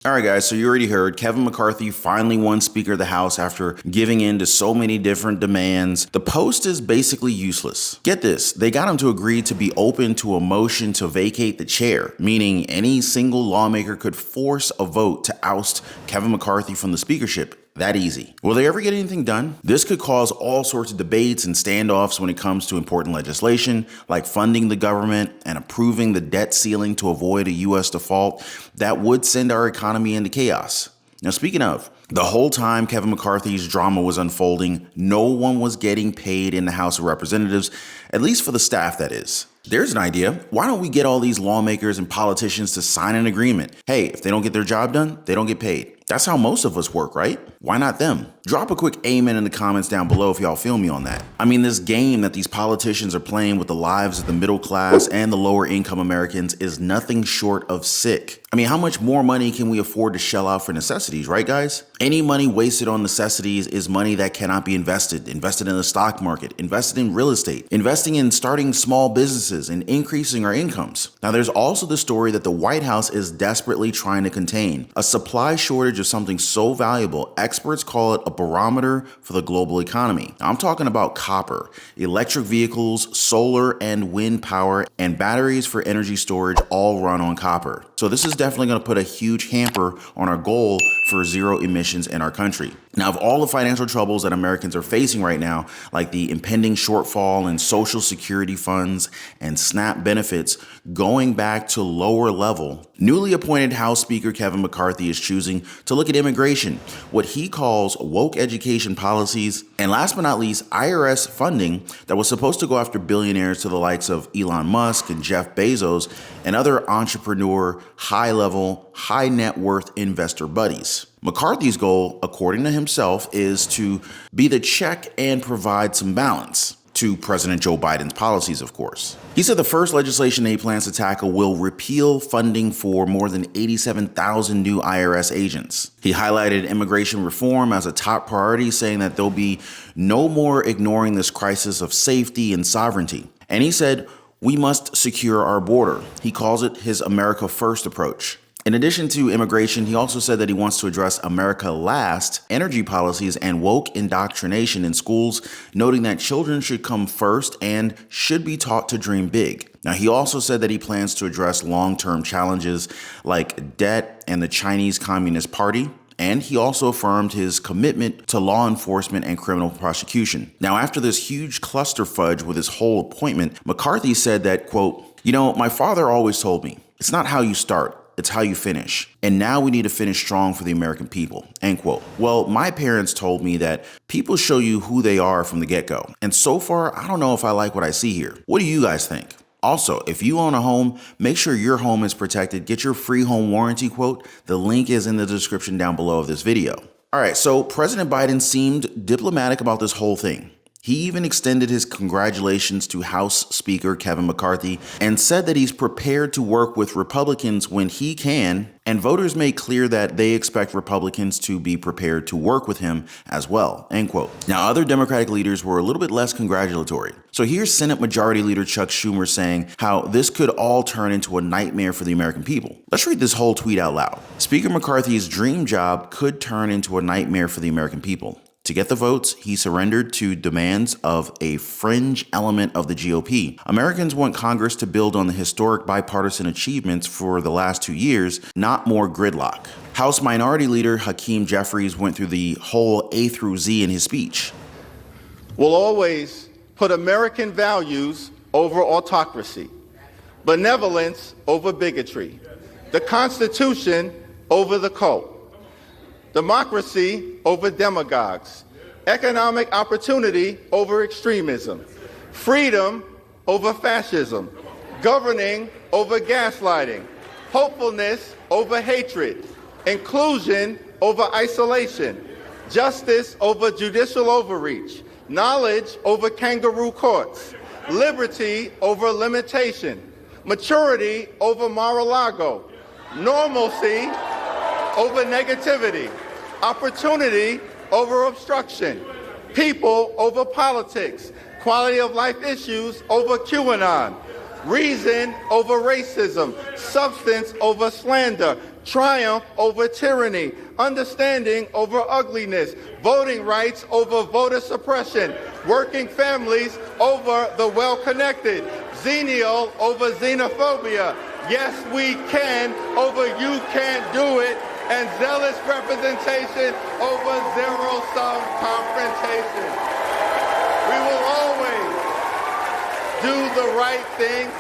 All right, guys, so you already heard Kevin McCarthy finally won Speaker of the House after giving in to so many different demands. The post is basically useless. Get this, they got him to agree to be open to a motion to vacate the chair, meaning any single lawmaker could force a vote to oust Kevin McCarthy from the speakership. That easy. Will they ever get anything done? This could cause all sorts of debates and standoffs when it comes to important legislation, like funding the government and approving the debt ceiling to avoid a U.S. default that would send our economy into chaos. Now, speaking of, the whole time Kevin McCarthy's drama was unfolding, no one was getting paid in the House of Representatives, at least for the staff, that is. There's an idea. Why don't we get all these lawmakers and politicians to sign an agreement? Hey, if they don't get their job done, they don't get paid. That's how most of us work, right? Why not them? Drop a quick amen in the comments down below if y'all feel me on that. I mean, this game that these politicians are playing with the lives of the middle class and the lower income Americans is nothing short of sick. I mean, how much more money can we afford to shell out for necessities, right, guys? Any money wasted on necessities is money that cannot be invested in the stock market, invested in real estate, investing in starting small businesses and increasing our incomes. Now, there's also the story that the White House is desperately trying to contain, a supply shortage of something so valuable, experts call it a barometer for the global economy. Now, I'm talking about copper, electric vehicles, solar and wind power, and batteries for energy storage all run on copper. So this is definitely going to put a huge hamper on our goal for zero emissions in our country. Now, of all the financial troubles that Americans are facing right now, like the impending shortfall in Social Security funds and SNAP benefits going back to lower level, newly appointed House Speaker Kevin McCarthy is choosing to look at immigration, what he calls woke education policies, and last but not least, IRS funding that was supposed to go after billionaires to the likes of Elon Musk and Jeff Bezos and other entrepreneur, high-level, high-net-worth investor buddies. McCarthy's goal, according to himself, is to be the check and provide some balance to President Joe Biden's policies, of course. He said the first legislation he plans to tackle will repeal funding for more than 87,000 new IRS agents. He highlighted immigration reform as a top priority, saying that there'll be no more ignoring this crisis of safety and sovereignty. And he said, we must secure our border. He calls it his America First approach. In addition to immigration, he also said that he wants to address America Last energy policies and woke indoctrination in schools, noting that children should come first and should be taught to dream big. Now, he also said that he plans to address long-term challenges like debt and the Chinese Communist Party. And he also affirmed his commitment to law enforcement and criminal prosecution. Now, after this huge clusterfudge with his whole appointment, McCarthy said that, quote, my father always told me, it's not how you start, it's how you finish. And now we need to finish strong for the American people, end quote. Well, my parents told me that people show you who they are from the get-go. And so far, I don't know if I like what I see here. What do you guys think? Also, if you own a home, make sure your home is protected. Get your free home warranty quote. The link is in the description down below of this video. All right, so President Biden seemed diplomatic about this whole thing. He even extended his congratulations to House Speaker Kevin McCarthy and said that he's prepared to work with Republicans when he can, and voters made clear that they expect Republicans to be prepared to work with him as well, end quote. Now, other Democratic leaders were a little bit less congratulatory. So here's Senate Majority Leader Chuck Schumer saying how this could all turn into a nightmare for the American people. Let's read this whole tweet out loud. Speaker McCarthy's dream job could turn into a nightmare for the American people. To get the votes, he surrendered to demands of a fringe element of the GOP. Americans want Congress to build on the historic bipartisan achievements for the last 2 years, not more gridlock. House Minority Leader Hakeem Jeffries went through the whole A through Z in his speech. We'll always put American values over autocracy, benevolence over bigotry, the Constitution over the cult, democracy over demagogues, economic opportunity over extremism, freedom over fascism, governing over gaslighting, hopefulness over hatred, inclusion over isolation, justice over judicial overreach, knowledge over kangaroo courts, liberty over limitation, maturity over Mar-a-Lago, normalcy over negativity, opportunity over obstruction, people over politics, quality of life issues over QAnon, reason over racism, substance over slander, triumph over tyranny, understanding over ugliness, voting rights over voter suppression, working families over the well-connected, xenial over xenophobia, yes we can over you can't do it, and zealous representation over zero-sum confrontation. We will always do the right thing.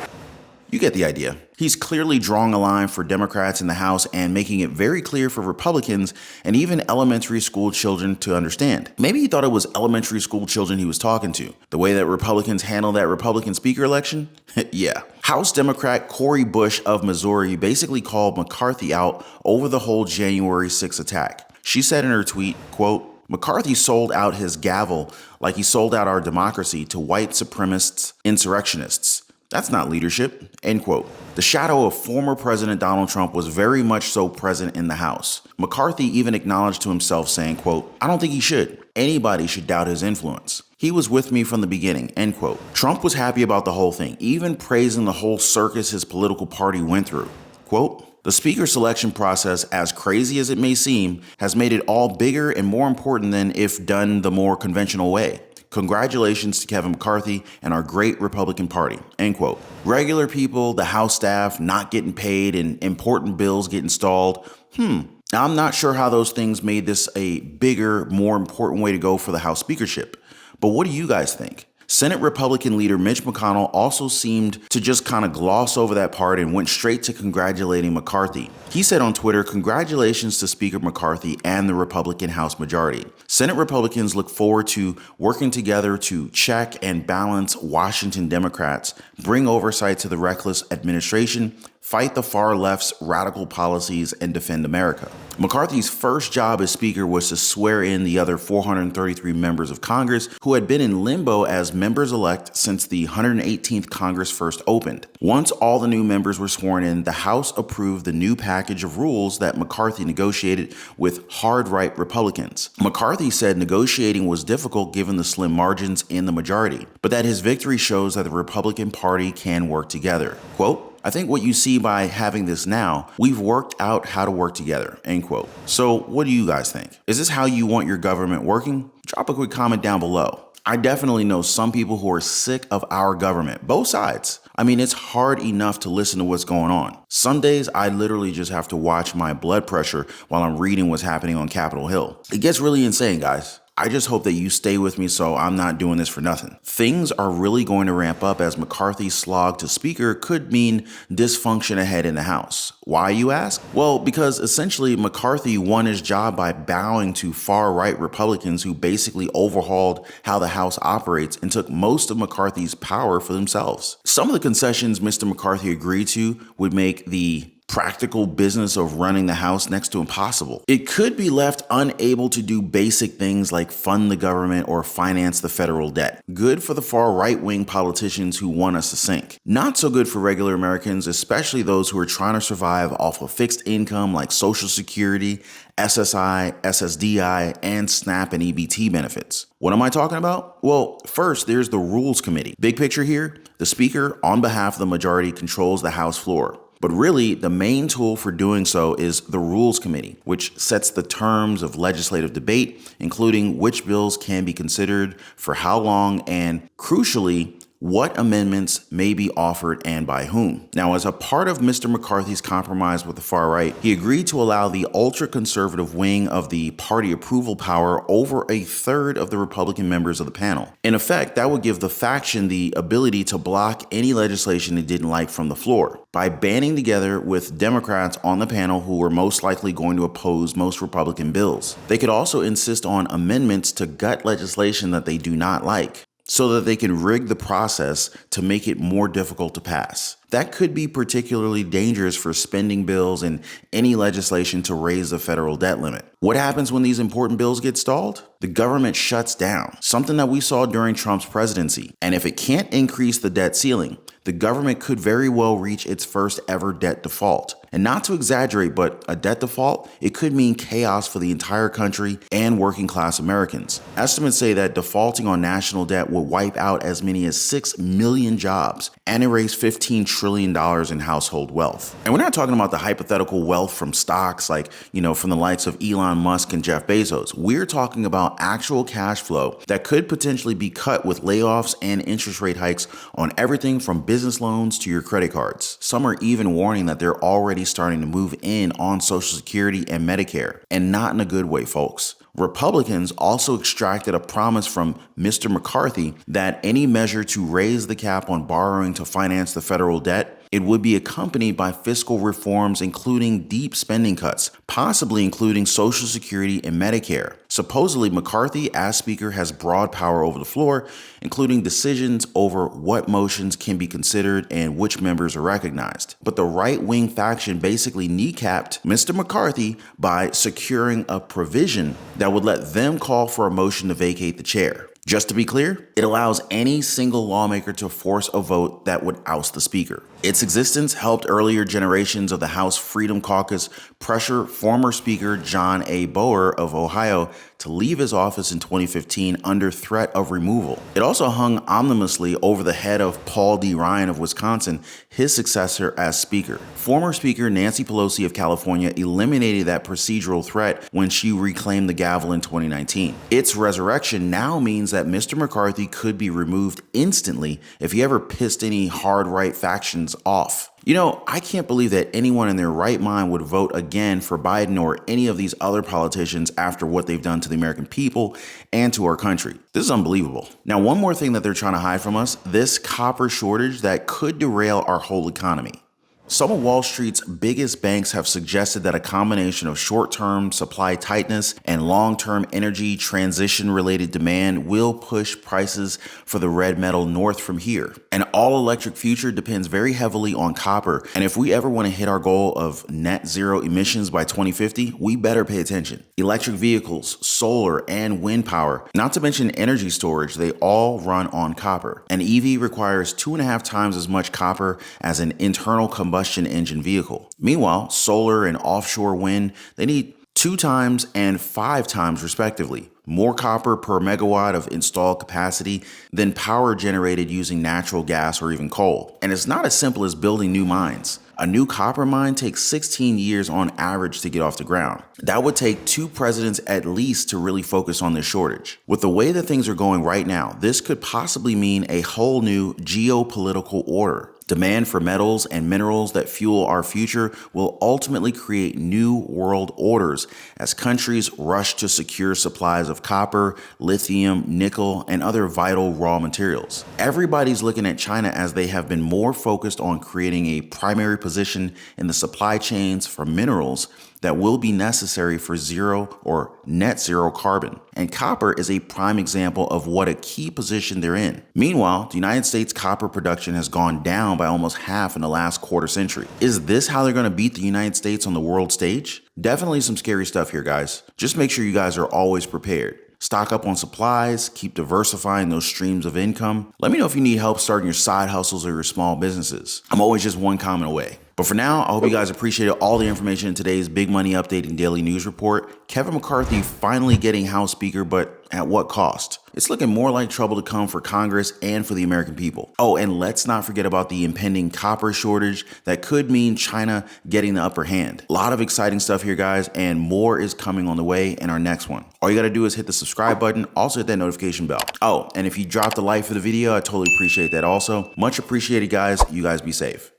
You get the idea. He's clearly drawing a line for Democrats in the House and making it very clear for Republicans and even elementary school children to understand. Maybe he thought it was elementary school children he was talking to. The way that Republicans handled that Republican speaker election? Yeah. House Democrat Cori Bush of Missouri basically called McCarthy out over the whole January 6th attack. She said in her tweet, quote, "McCarthy sold out his gavel like he sold out our democracy to white supremacists, insurrectionists. That's not leadership," end quote. The shadow of former President Donald Trump was very much so present in the House. McCarthy even acknowledged to himself saying, quote, "I don't think he should. Anybody should doubt his influence. He was with me from the beginning," end quote. Trump was happy about the whole thing, even praising the whole circus his political party went through. Quote, "The speaker selection process, as crazy as it may seem, has made it all bigger and more important than if done the more conventional way. Congratulations to Kevin McCarthy and our great Republican Party," end quote. Regular people, the House staff not getting paid and important bills getting stalled. I'm not sure how those things made this a bigger, more important way to go for the House speakership. But what do you guys think? Senate Republican leader Mitch McConnell also seemed to just kind of gloss over that part and went straight to congratulating McCarthy. He said on Twitter, "Congratulations to Speaker McCarthy and the Republican House majority. Senate Republicans look forward to working together to check and balance Washington Democrats, bring oversight to the reckless administration, fight the far left's radical policies, and defend America." McCarthy's first job as Speaker was to swear in the other 433 members of Congress who had been in limbo as members-elect since the 118th Congress first opened. Once all the new members were sworn in, the House approved the new package of rules that McCarthy negotiated with hard-right Republicans. McCarthy said negotiating was difficult given the slim margins in the majority, but that his victory shows that the Republican Party can work together. Quote, "I think what you see by having this now, we've worked out how to work together," end quote. So what do you guys think? Is this how you want your government working? Drop a quick comment down below. I definitely know some people who are sick of our government, both sides. I mean, it's hard enough to listen to what's going on. Some days I literally just have to watch my blood pressure while I'm reading what's happening on Capitol Hill. It gets really insane, guys. I just hope that you stay with me so I'm not doing this for nothing. Things are really going to ramp up as McCarthy's slog to Speaker could mean dysfunction ahead in the House. Why, you ask? Well, because essentially McCarthy won his job by bowing to far-right Republicans who basically overhauled how the House operates and took most of McCarthy's power for themselves. Some of the concessions Mr. McCarthy agreed to would make the practical business of running the House next to impossible. It could be left unable to do basic things like fund the government or finance the federal debt. Good for the far right-wing politicians who want us to sink. Not so good for regular Americans, especially those who are trying to survive off of fixed income like Social Security, SSI, SSDI, and SNAP and EBT benefits. What am I talking about? Well, first, there's the Rules Committee. Big picture here, the Speaker, on behalf of the majority, controls the House floor. But really, the main tool for doing so is the Rules Committee, which sets the terms of legislative debate, including which bills can be considered, for how long, and crucially, what amendments may be offered and by whom. Now, as a part of Mr. McCarthy's compromise with the far right, he agreed to allow the ultra-conservative wing of the party approval power over a third of the Republican members of the panel. In effect, that would give the faction the ability to block any legislation it didn't like from the floor by banding together with Democrats on the panel who were most likely going to oppose most Republican bills. They could also insist on amendments to gut legislation that they do not like, so that they can rig the process to make it more difficult to pass. That could be particularly dangerous for spending bills and any legislation to raise the federal debt limit. What happens when these important bills get stalled? The government shuts down, something that we saw during Trump's presidency. And if it can't increase the debt ceiling, the government could very well reach its first ever debt default. And not to exaggerate, but a debt default, it could mean chaos for the entire country and working class Americans. Estimates say that defaulting on national debt would wipe out as many as 6 million jobs and erase $15 trillion in household wealth. And we're not talking about the hypothetical wealth from stocks like, from the likes of Elon Musk and Jeff Bezos. We're talking about actual cash flow that could potentially be cut with layoffs and interest rate hikes on everything from business loans to your credit cards. Some are even warning that they're already starting to move in on Social Security and Medicare, and not in a good way, folks. Republicans also extracted a promise from Mr. McCarthy that any measure to raise the cap on borrowing to finance the federal debt, it would be accompanied by fiscal reforms, including deep spending cuts, possibly including Social Security and Medicare. Supposedly, McCarthy, as Speaker, has broad power over the floor, including decisions over what motions can be considered and which members are recognized. But the right-wing faction basically kneecapped Mr. McCarthy by securing a provision that would let them call for a motion to vacate the chair. Just to be clear, it allows any single lawmaker to force a vote that would oust the Speaker. Its existence helped earlier generations of the House Freedom Caucus pressure former Speaker John A. Boehner of Ohio to leave his office in 2015 under threat of removal. It also hung ominously over the head of Paul D. Ryan of Wisconsin, his successor as Speaker. Former Speaker Nancy Pelosi of California eliminated that procedural threat when she reclaimed the gavel in 2019. Its resurrection now means that Mr. McCarthy could be removed instantly if he ever pissed any hard right factions off. I can't believe that anyone in their right mind would vote again for Biden or any of these other politicians after what they've done to the American people and to our country. This is unbelievable. Now, one more thing that they're trying to hide from us, this copper shortage that could derail our whole economy. Some of Wall Street's biggest banks have suggested that a combination of short-term supply tightness and long-term energy transition-related demand will push prices for the red metal north from here. An all-electric future depends very heavily on copper, and if we ever want to hit our goal of net zero emissions by 2050, we better pay attention. Electric vehicles, solar, and wind power, not to mention energy storage, they all run on copper. An EV requires 2.5 times as much copper as an internal combustion engine vehicle. Meanwhile, solar and offshore wind, they need 2 times and 5 times respectively. More copper per megawatt of installed capacity than power generated using natural gas or even coal. And it's not as simple as building new mines. A new copper mine takes 16 years on average to get off the ground. That would take 2 presidents at least to really focus on this shortage. With the way that things are going right now, this could possibly mean a whole new geopolitical order. Demand for metals and minerals that fuel our future will ultimately create new world orders as countries rush to secure supplies of copper, lithium, nickel, and other vital raw materials. Everybody's looking at China as they have been more focused on creating a primary position in the supply chains for minerals that will be necessary for zero or net zero carbon. And copper is a prime example of what a key position they're in. Meanwhile, the United States copper production has gone down by almost half in the last quarter century. Is this how they're going to beat the United States on the world stage? Definitely some scary stuff here, guys. Just make sure you guys are always prepared. Stock up on supplies, keep diversifying those streams of income. Let me know if you need help starting your side hustles or your small businesses. I'm always just one comment away. But for now, I hope you guys appreciated all the information in today's Big Money Update and Daily News Report. Kevin McCarthy finally getting House Speaker, but at what cost? It's looking more like trouble to come for Congress and for the American people. Oh, and let's not forget about the impending copper shortage that could mean China getting the upper hand. A lot of exciting stuff here, guys, and more is coming on the way in our next one. All you gotta do is hit the subscribe button, also hit that notification bell. Oh, and if you dropped a like for the video, I totally appreciate that also. Much appreciated, guys. You guys be safe.